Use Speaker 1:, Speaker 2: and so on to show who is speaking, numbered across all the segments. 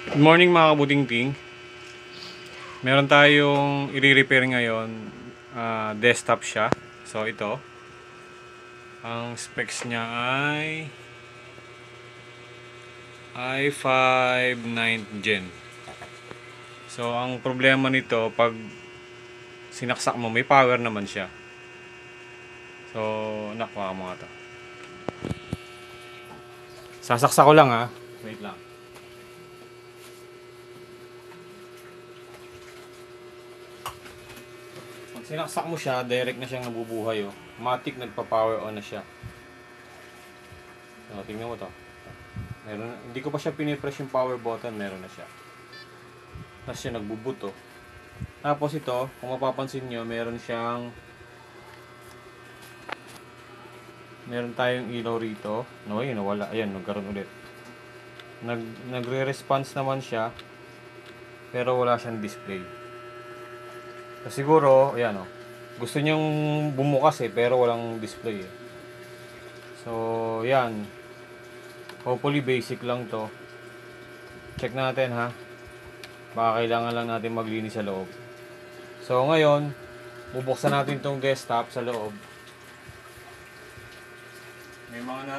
Speaker 1: Good morning mga kabuting ting. Meron tayong i-repair ngayon. Desktop siya. So ito. Ang specs niya ay i5 9th Gen. So ang problema nito, pag sinaksak mo, may power naman siya. So nakuha mo nga to. Sasaksak ko lang ha. Wait lang. Pag sinaksak mo siya, direct na siyang nabubuhay oh. Matic nagpa-power on na siya. So tingnan mo to. Meron, hindi ko pa siya pinipress yung power button, meron na siya. Tapos siya nagbubuto. Tapos ito, kung mapapansin nyo, meron tayong ilaw rito. No, yun, nawala. Ayan, nagkaroon ulit. Nagre-response naman siya, pero wala siyang display. So, siguro, ayan o. Gusto niyang bumukas pero walang display eh. So, yan. Hopefully basic lang to. Check natin ha. Baka kailangan lang natin maglinis sa loob. So ngayon, bubuksan natin tong desktop sa loob.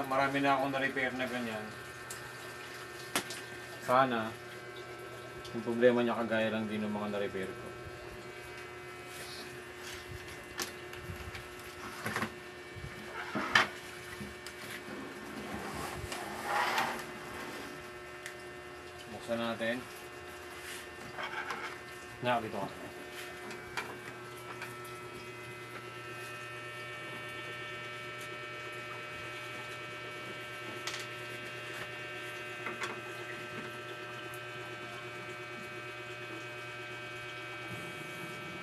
Speaker 1: Marami na akong na-repair na ganyan. Sana yung problema niya kagaya lang din ng mga na-repair ko. Buksan natin. Dito ka.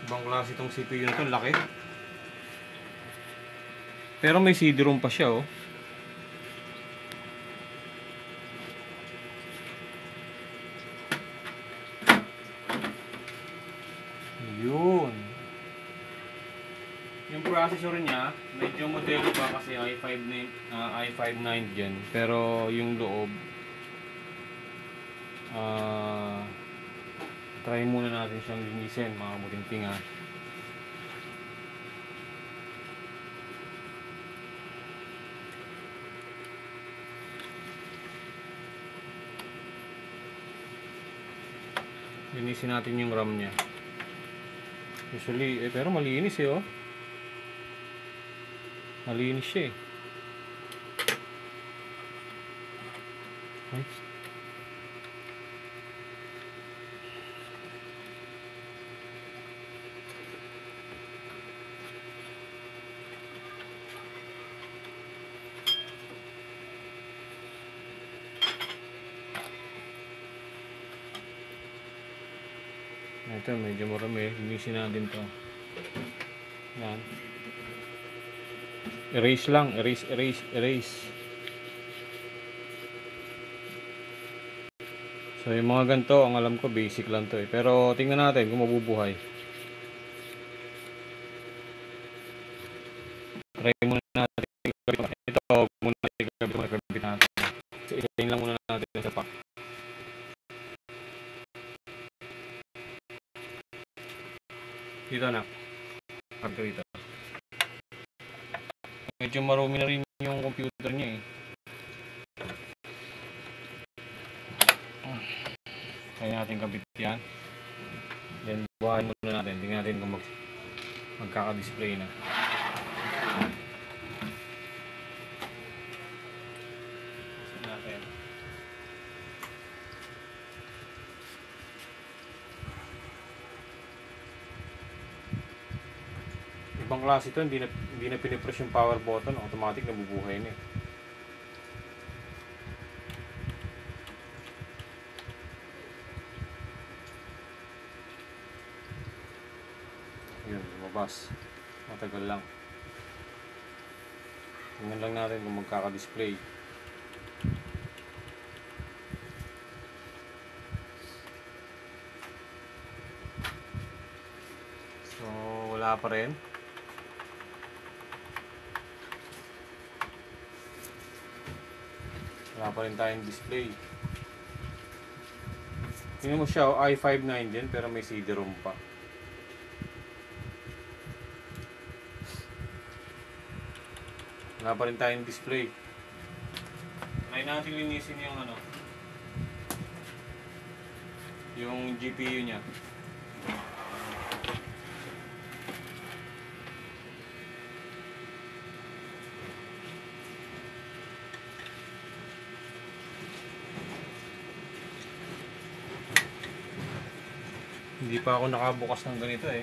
Speaker 1: Ibang klase itong CPU na ito, laki. Pero may CD-ROM pa siya oh. Yun. Yung processor niya, medyo modelo pa kasi i5 9th Gen. Pero yung loob, try muna natin siyang linisin mga buting ha. Linisin natin yung RAM niya. Usually, pero malinis oh. Malinis siya Ay. Ito, medyo marami. Linisin natin to. Yan. Erase lang. Erase. So, yung mga ganito, ang alam ko, basic lang to Pero, tingnan natin kung mabubuhay. Try muna natin. Ito, muna natin natin. So, isayin lang muna natin sa pack. Dito na. Dito. Medyo marumi na rin yung computer niya Kaya natin kabit yan. Then buhayin muna natin. Tingnan natin kung magkaka-display na. Natin. Ibang klase ito, hindi na pinipress yung power button, automatic nabubuhay na Yun, lumabas. Matagal lang. Tingnan lang natin kung magkaka-display. So, wala pa rin. Wala pa rin tayong display. Tingnan mo siya, i5 na din, pero may CD-ROM pa. Wala pa rin tayong display. Try natin linisin yung ano, yung GPU niya. Hindi pa ako nakabukas ng ganito eh.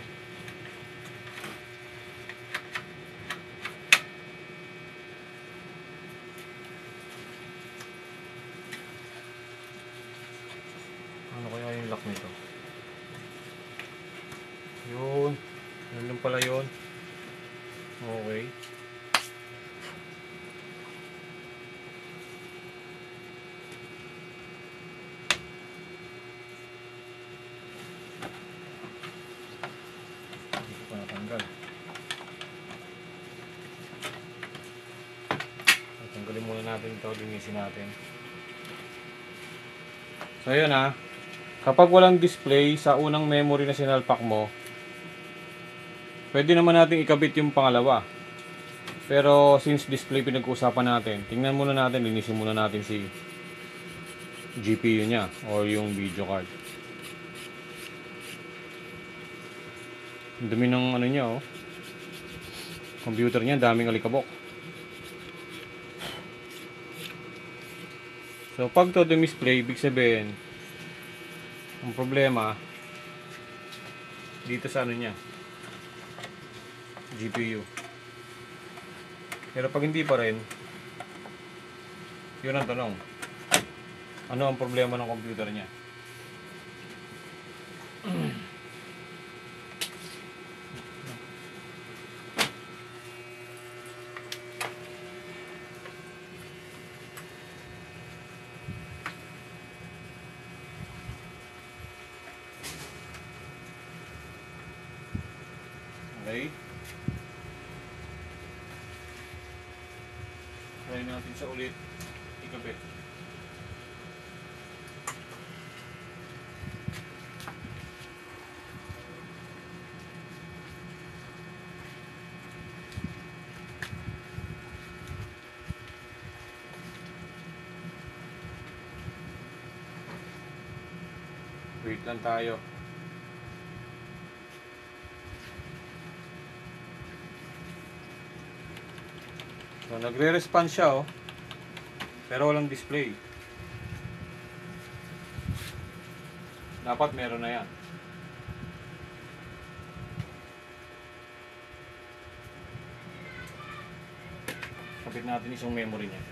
Speaker 1: Ano kaya yung lock nito? Yun. Yun lang pala yun. Okay. Hindi ko pa natanggal. Tanggalin muna natin ito. Linisin natin. So yun ha. Kapag walang display sa unang memory na sinalpak mo, pwede naman natin ikabit yung pangalawa. Pero since display pinag-uusapan natin, tingnan muna natin, linisin muna natin si GPU niya or yung video card. Ang dumi ng ano niya oh. Computer niya, daming alikabok. So pag to display, ibig sabihin, ang problema dito sa ano niya, GPU. Pero pag hindi pa rin, yun ang tanong. Ano ang problema ng computer niya? Okay. Try natin siya ulit ikabit. Wait lang tayo. So, nagre-respond siya oh. Pero walang display. Dapat meron na yan. Kapit natin isang memory niya.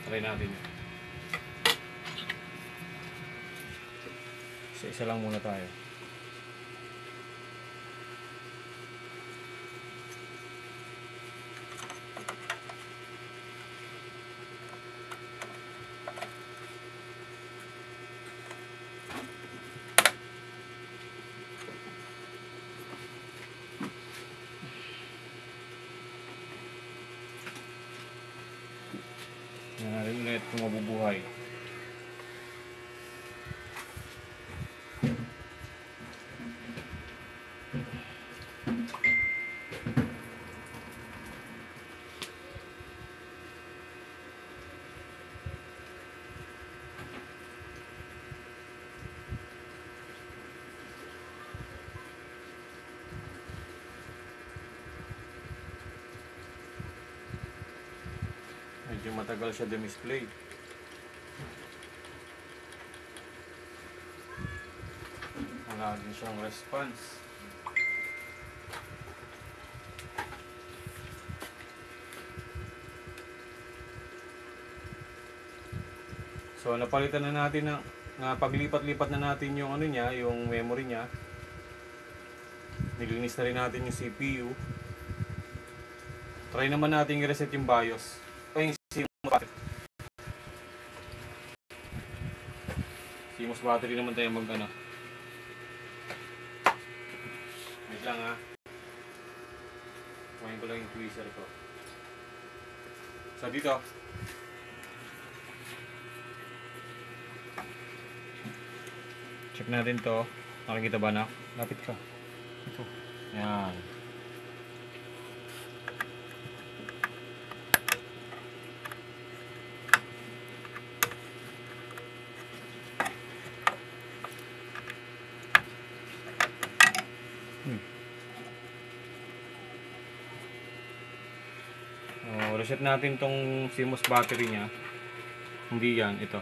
Speaker 1: Try natin yun. Isa-isa lang muna tayo. Yan natin ulit kung mabubuhay. Medyo matagal siya display. Wala din siyang response. So napalitan na natin na paglipat-lipat na natin yung ano niya, yung memory niya. Nilinis na rin natin yung CPU. Try naman natin i-reset yung BIOS. Ay, yung CMOS battery. CMOS battery naman tayo mag ano. Wait lang ha. Kumain ko lang yung tweezer ko. So dito, Check natin to. Nakikita ba na? Lapit ka. Ito. Yan. Reset natin tong CMOS battery niya. Hindi yan, ito.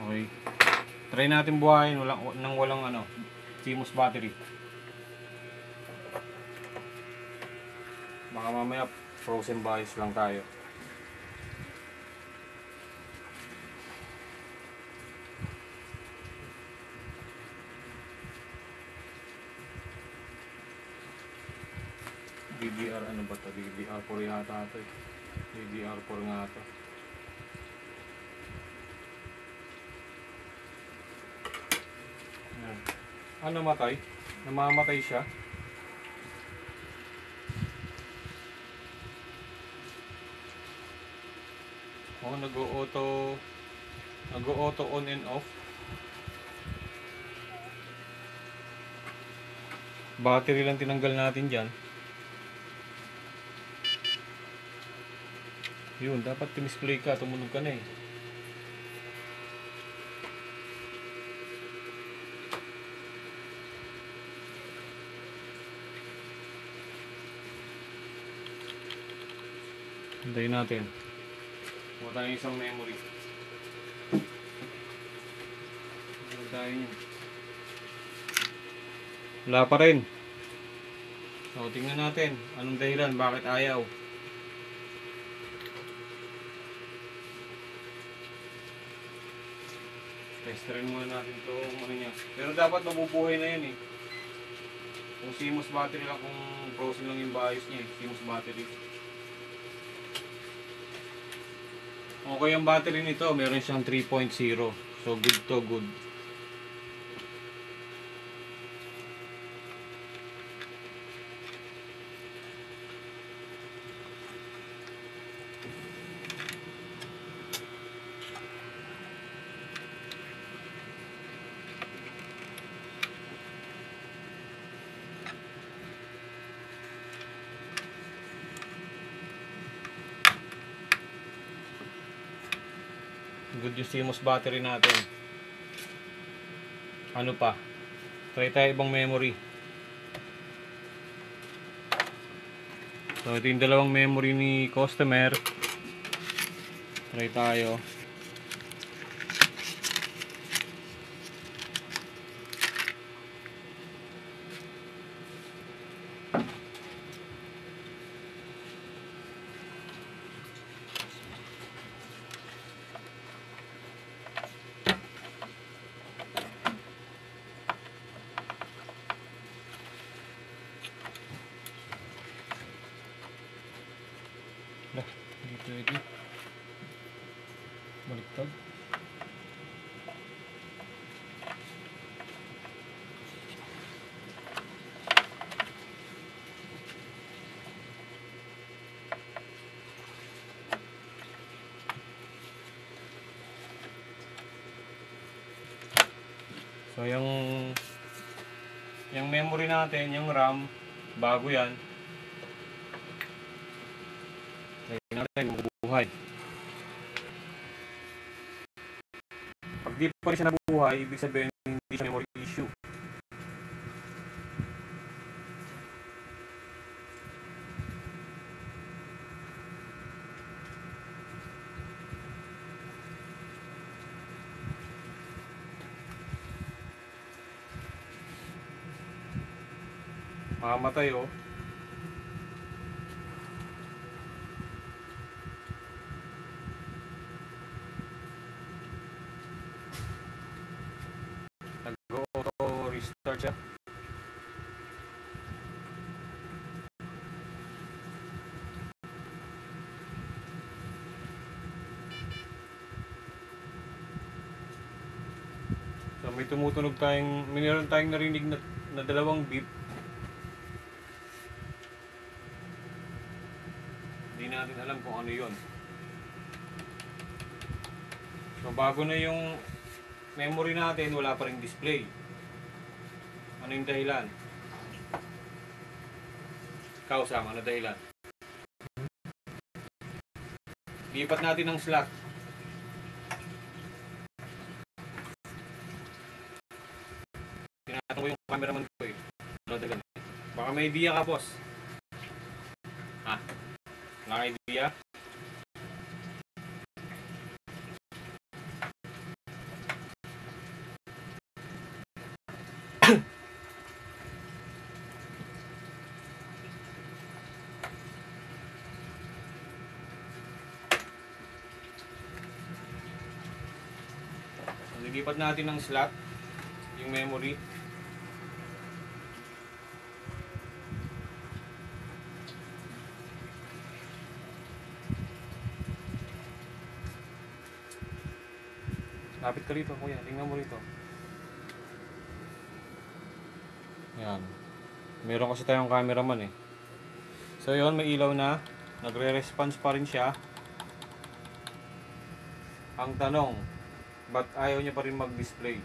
Speaker 1: Okay. Try natin buhayin nang walang ano, CMOS battery. Baka mamaya frozen bias lang tayo. DDR ano ba to? DDR4 yata ito. DDR4 nga ito. Ano namatay? Namamatay siya. Oh, nag-auto on and off. Battery lang tinanggal natin diyan. Yun, dapat display ka, tumunog ka na eh. Hintayin natin. Huwag tayo isang memory. Huwag tayo niya. Wala pa rin. So, tingnan natin. Anong dahilan? Bakit ayaw? Testerin muna natin itong ano niya. Pero dapat mabubuhay na yan eh. Kung CMOS battery lang, kung frozen lang yung bias niya eh. CMOS battery. Okay, ang battery nito, meron siyang 3.0. So, good to good. Good yung CMOS battery natin. Ano pa? Try tayo ibang memory. So ito yung dalawang memory ni customer. Try tayo. Dito ito. Baliktad. So yung memory natin, yung RAM, bago yan. Tingnan natin mabubuhay. Pag di pa rin siya nabubuhay, ibig sabihin hindi siya memory issue. Mamamatay oh. Nag-auto restart siya. So may meron tayong narinig na dalawang beep. Hindi natin alam kung ano yun. So bago na yung memory natin, wala pa ring display. Ano yung dahilan? Ikaw, Sam, ano dahilan? Lipat natin ng slot. Tinatanong ko yung cameraman ko eh. Ano dahilan? Baka may idea ka, boss. Ha? Wala kang idea? Lilipat natin ng slot yung memory. Lapit ka rito, kuya. Tingnan mo rito. Yan. Meron kasi tayong cameraman eh. So yun, may ilaw na. Nagre-response pa rin siya. Ang tanong, ba't ayaw niya pa rin mag-display?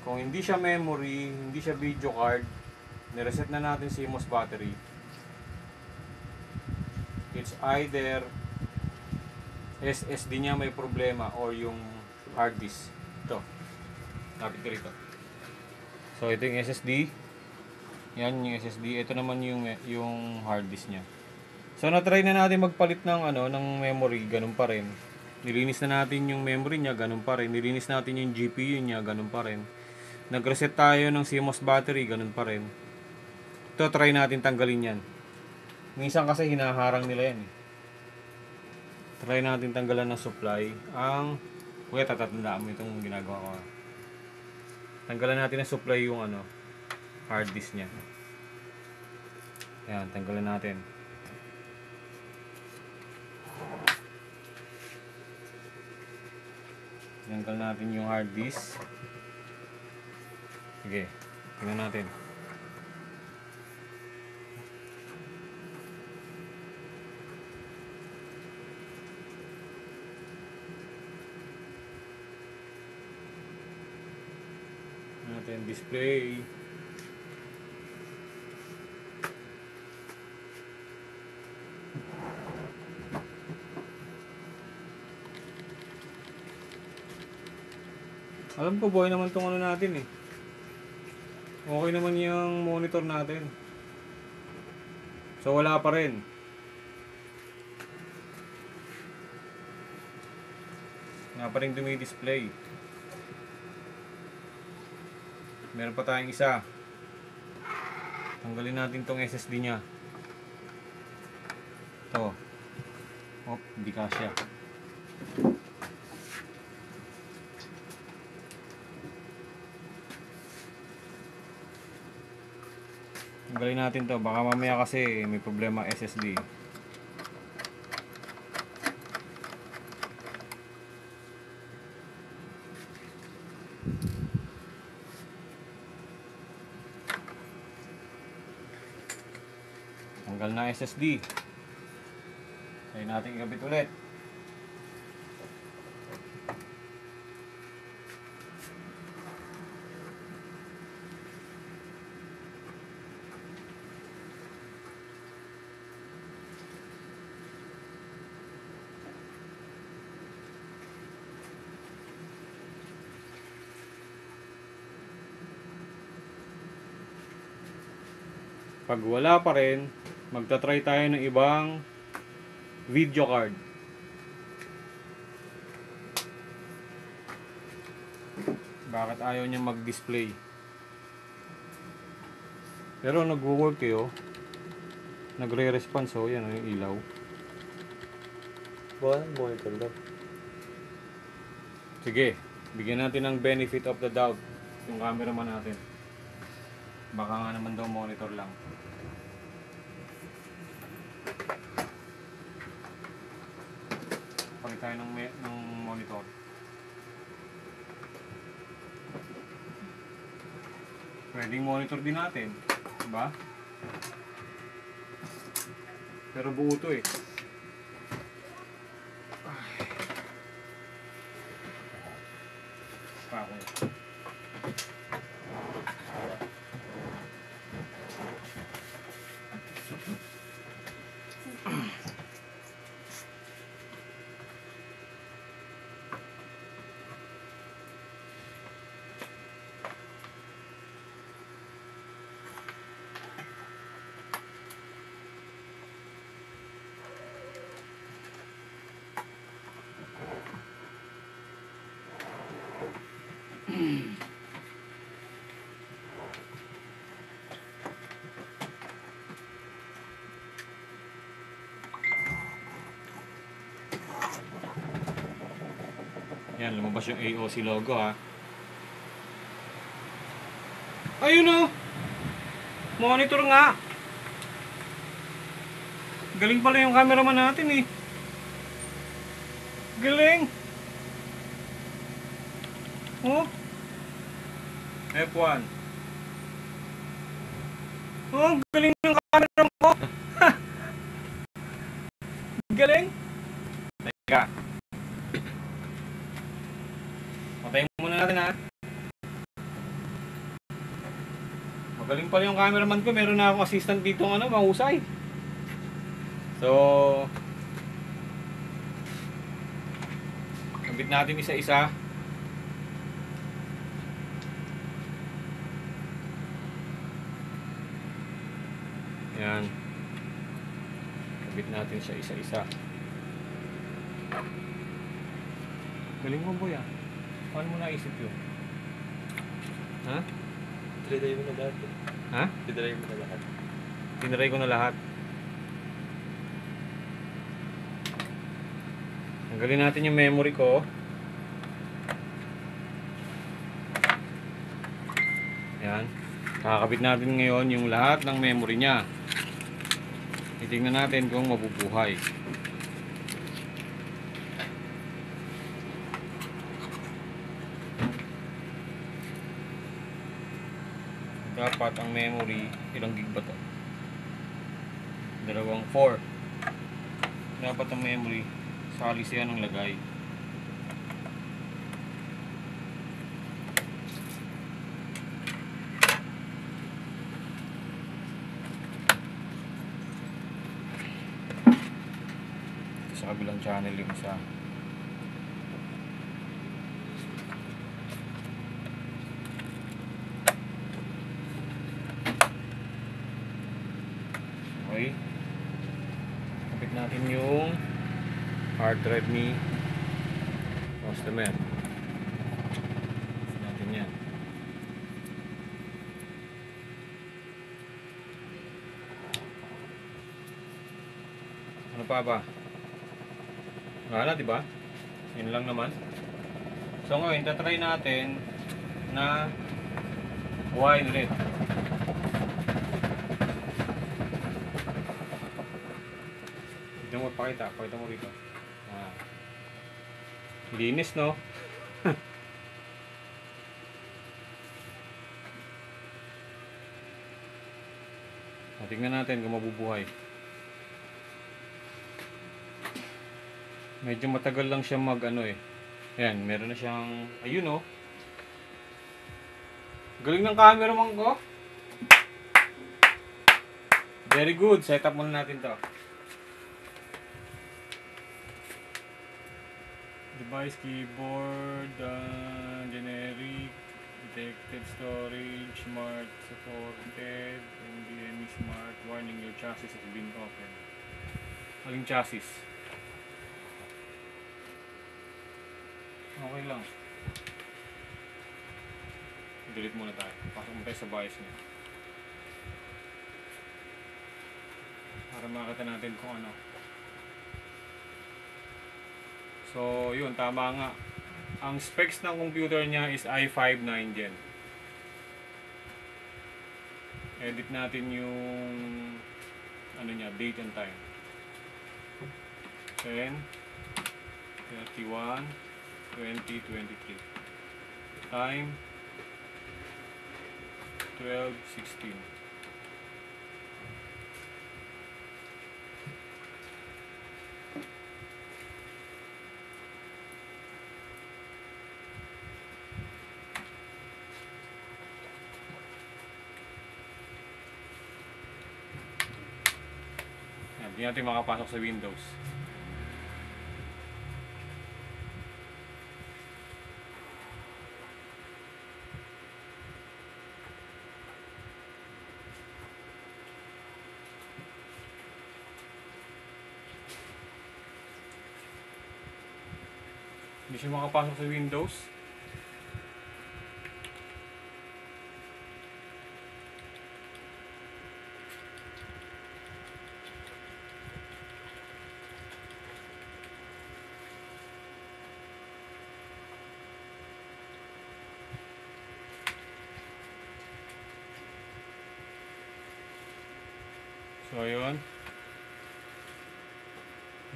Speaker 1: Kung hindi siya memory, hindi siya video card, nireset na natin si CMOS battery. It's either SSD niya may problema or yung hard disk. Ito. Lapit ko rito. So ito yung SSD. Yan yung SSD. Ito naman yung hard disk niya. So na-try na natin magpalit ng ng memory, ganun pa rin. Nilinis na natin yung memory niya, ganun pa rin. Nilinis natin yung GPU niya, ganun pa rin. Nag-reset tayo ng CMOS battery, ganun pa rin. Ito, try natin tanggalin yan. Minsan kasi hinaharang nila yan eh. Try natin tanggalan ng supply. Kuya, tatatandaan mo itong ginagawa ko. Tanggalan natin ng supply yung hard disk niya. Ayan, tanggalan natin. Tanggal natin yung hard disk. Sige, tingnan natin. Display. Alam ko buhay naman tong natin eh. Okay naman yung monitor natin. So wala pa rin. Wala pa rin dumi-display. Meron pa tayong isa. Tanggalin natin tong SSD niya. Ito. Hindi kasya. Tanggalin natin to. Baka mamaya kasi may problema SSD. Tanggal na SSD. Try natin ikabit ulit. Pag wala pa rin, magta-try tayo ng ibang video card. Bakit ayaw niya mag-display? Pero nagwo-work eh. Nagre-response yan yung ilaw.
Speaker 2: Baka monitor daw.
Speaker 1: Sige, bigyan natin ng benefit of the doubt yung cameraman natin. Baka nga naman daw monitor lang. Palit tayo ng monitor. Pwedeng monitor din natin. Diba? Pero buo to eh. Okay. Yan, lumabas yung AOC logo ha. Ayun o! Monitor nga! Galing pala yung cameraman natin eh. Galing! Oh! F1. Oh, galing yung camera mo! Galing! Teka. Patayin muna natin ha. Magaling pala yung cameraman ko. Meron na akong assistant dito ng mahusay. So, kabit natin isa-isa. Yan. Kabit natin siya isa-isa. Galing mo boy ah. Paano mo naisip yun? Ha?
Speaker 2: Tinry mo na lahat.
Speaker 1: Ha?
Speaker 2: Tinry mo na lahat.
Speaker 1: Tinry ko na lahat. Tanggalin natin yung memory ko. Yan. Kakabit natin ngayon yung lahat ng memory niya. Titingnan natin kung mabubuhay. Dapat ang memory, ilang gig ba to? 4. Dapat ang memory, sali siya ng lagay. Ito sa kabilang channel yung isa. Okay. Kapit natin yung hard drive ni customer. Kapit natin yan. Ano pa ba? Wala, diba? Yun lang naman. So ngayon, tatry natin na wine red. Ito mo, pakita mo rito. Ah. Linis, no? Tingnan natin kung mabubuhay. Medyo matagal lang siya mag-ano eh. Ayan, meron na siyang, ayun oh. Galing ng cameraman ko. Very good. Set up muna natin to. Device, keyboard, generic, detected storage, smart supported, NVMe smart, warning your chassis has been open. Aling chassis? Okay lang. Delete muna tayo. Pasok mo tayo sa BIOS niya. Para makita natin kung ano. So, yun. Tama nga. Ang specs ng computer niya is i5 9 Gen. Edit natin yung ano niya, date and time. 10, 31, 2023. Time 12, 16. Hindi natin makapasok sa Windows. Hindi siya makapasok sa Windows. So ayun,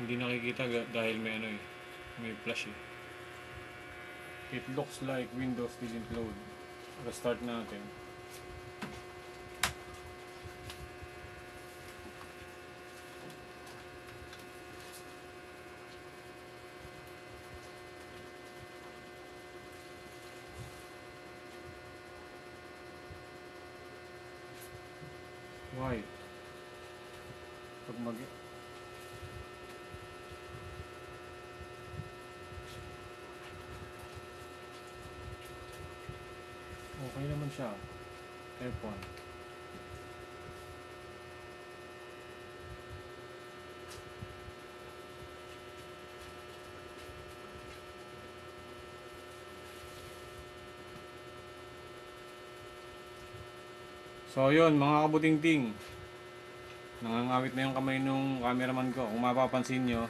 Speaker 1: hindi nakikita dahil may ano eh, may flash eh. It looks like Windows didn't load. Restart natin. Why? Pag okay naman siya. F1. So yun mga kabutingting, nangangawit na yung kamay nung cameraman ko. Kung mapapansin nyo,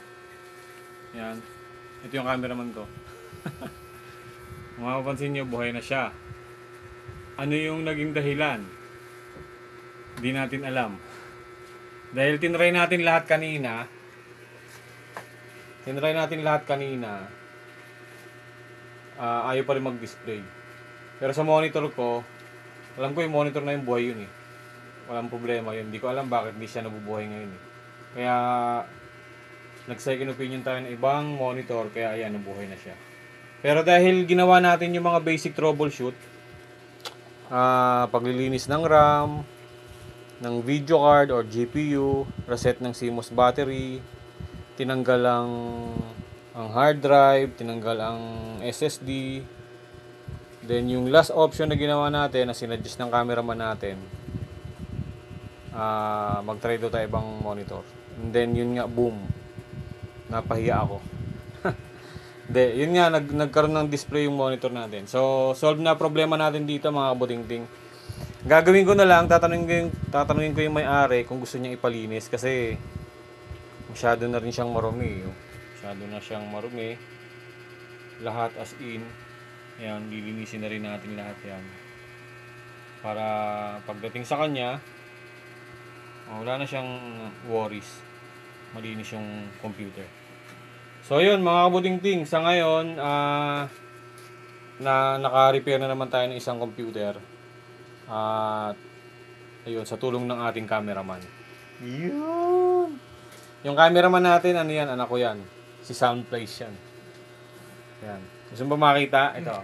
Speaker 1: yan, ito yung cameraman ko. Kung mapapansin nyo, buhay na siya. Ano yung naging dahilan? Hindi natin alam. Dahil tinry natin lahat kanina, ayaw pa rin mag-display. Pero sa monitor ko, alam ko yung monitor na yung buhay yun eh. Walang problema yun. Hindi ko alam bakit hindi siya nabubuhay ngayon eh. Kaya nag-second opinion tayo ng ibang monitor, kaya ayan, nabuhay na siya. Pero dahil ginawa natin yung mga basic troubleshoot, paglilinis ng RAM, ng video card or GPU, reset ng CMOS battery, tinanggal ang hard drive, tinanggal ang SSD. Then yung last option na ginawa natin, na sinadjust ng cameraman natin, mag-try daw tayo ibang monitor. And then yun nga, boom, napahiya ako. De, yun nga, nagkaroon ng display yung monitor natin. So, solve na problema natin dito mga kabutingting. Gagawin ko na lang, tatanungin ko yung may-ari kung gusto niya ipalinis kasi masyado na rin siyang marumi. Masyado na siyang marumi. Lahat as in. Ayan, lilinisin na rin natin lahat yan. Para pagdating sa kanya, wala na siyang worries. Malinis yung computer. So yun mga kabutingting, sa ngayon na naka-repair na naman tayo ng isang computer. Ayun, sa tulong ng ating cameraman. Yun! Yung cameraman natin, ano yan, anak ko yan. Si Soundplace yan. Yan. Gusto mo ba makita? Ito.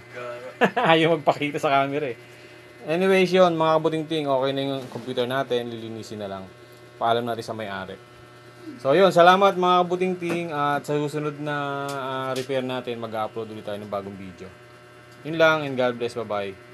Speaker 1: Ayaw magpakita sa camera eh. Anyways yun, mga kabutingting, okay na yung computer natin, lilinisin na lang. Paalam natin sa may-ari. So yun, salamat mga kabutingting, at sa susunod na repair natin, mag-upload ulit tayo ng bagong video. Yun lang, and God bless, bye-bye.